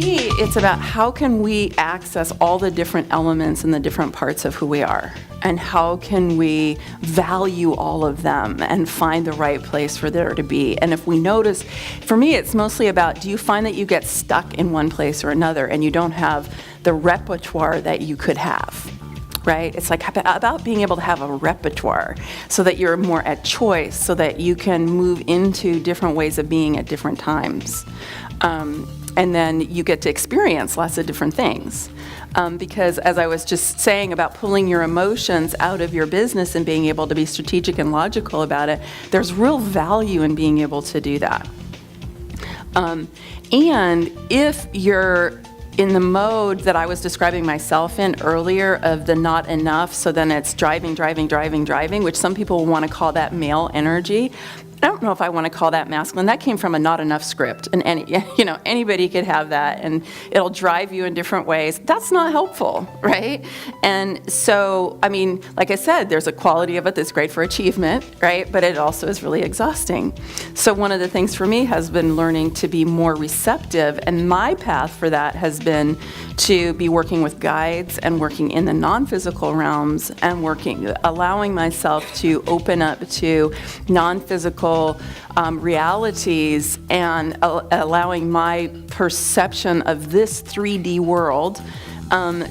me, it's about how can we access all the different elements and the different parts of who we are, and how can we value all of them and find the right place for there to be. And if we notice, for me, it's mostly about, do you find that you get stuck in one place or another and you don't have the repertoire that you could have? Right? It's like about being able to have a repertoire so that you're more at choice, so that you can move into different ways of being at different times. And then you get to experience lots of different things. Because as I was just saying about pulling your emotions out of your business and being able to be strategic and logical about it, there's real value in being able to do that. And if you're in the mode that I was describing myself in earlier of the not enough, so then it's driving, which some people want to call that male energy. I don't know if I want to call that masculine. That came from a not enough script, and anybody could have that, and it'll drive you in different ways. That's not helpful, right? And so, I mean, like I said, there's a quality of it that's great for achievement, right? But it also is really exhausting. So one of the things for me has been learning to be more receptive, and my path for that has been to be working with guides and working in the non-physical realms and allowing myself to open up to non-physical realities and allowing my perception of this 3D world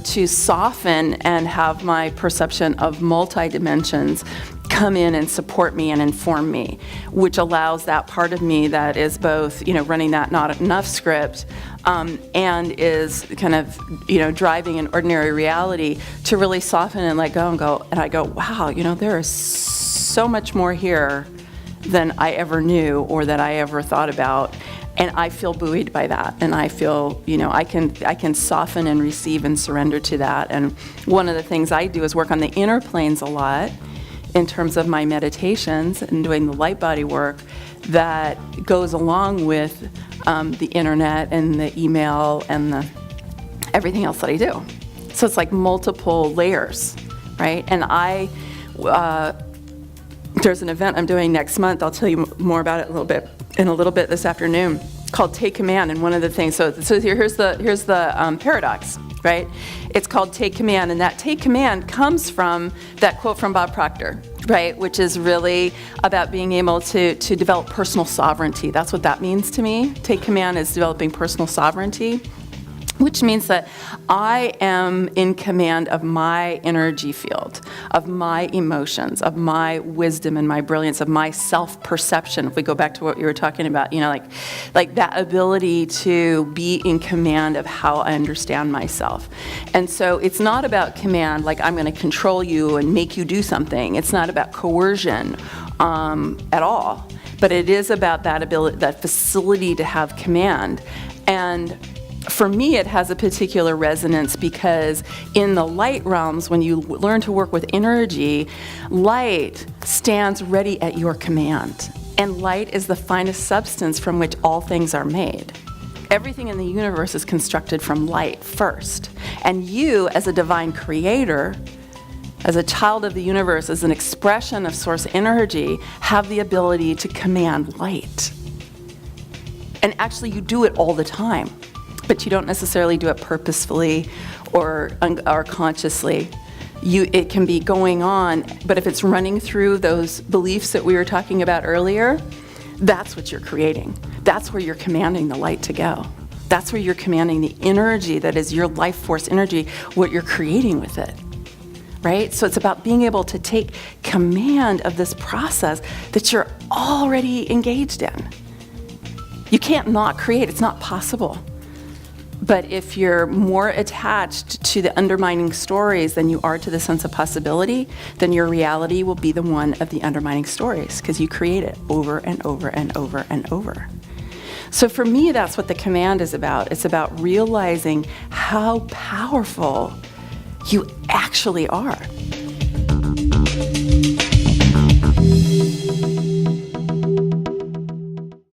to soften and have my perception of multi-dimensions come in and support me and inform me, which allows that part of me that is both, running that not enough script and is kind of, driving an ordinary reality to really soften and let go and I go, wow, there is so much more here than I ever knew or that I ever thought about. And I feel buoyed by that. And I feel, I can soften and receive and surrender to that. And one of the things I do is work on the inner planes a lot in terms of my meditations and doing the light body work that goes along with the internet and the email and everything else that I do. So it's like multiple layers, right? And there's an event I'm doing next month. I'll tell you more about it in a little bit this afternoon, called Take Command. And one of the things, so here's the paradox, right? It's called Take Command, and that Take Command comes from that quote from Bob Proctor, right? Which is really about being able to develop personal sovereignty. That's what that means to me. Take Command is developing personal sovereignty, which means that I am in command of my energy field, of my emotions, of my wisdom and my brilliance, of my self-perception. If we go back to what you were talking about, like that ability to be in command of how I understand myself. And so it's not about command, like I'm going to control you and make you do something. It's not about coercion at all. But it is about that ability, that facility to have command. And for me, it has a particular resonance because in the light realms, when you learn to work with energy, light stands ready at your command. And light is the finest substance from which all things are made. Everything in the universe is constructed from light first. And you, as a divine creator, as a child of the universe, as an expression of source energy, have the ability to command light. And actually, you do it all the time. But you don't necessarily do it purposefully or consciously. It can be going on, but if it's running through those beliefs that we were talking about earlier, that's what you're creating. That's where you're commanding the light to go. That's where you're commanding the energy that is your life force energy, what you're creating with it, right? So it's about being able to take command of this process that you're already engaged in. You can't not create, it's not possible. But if you're more attached to the undermining stories than you are to the sense of possibility, then your reality will be the one of the undermining stories because you create it over and over and over and over. So for me, that's what the command is about. It's about realizing how powerful you actually are.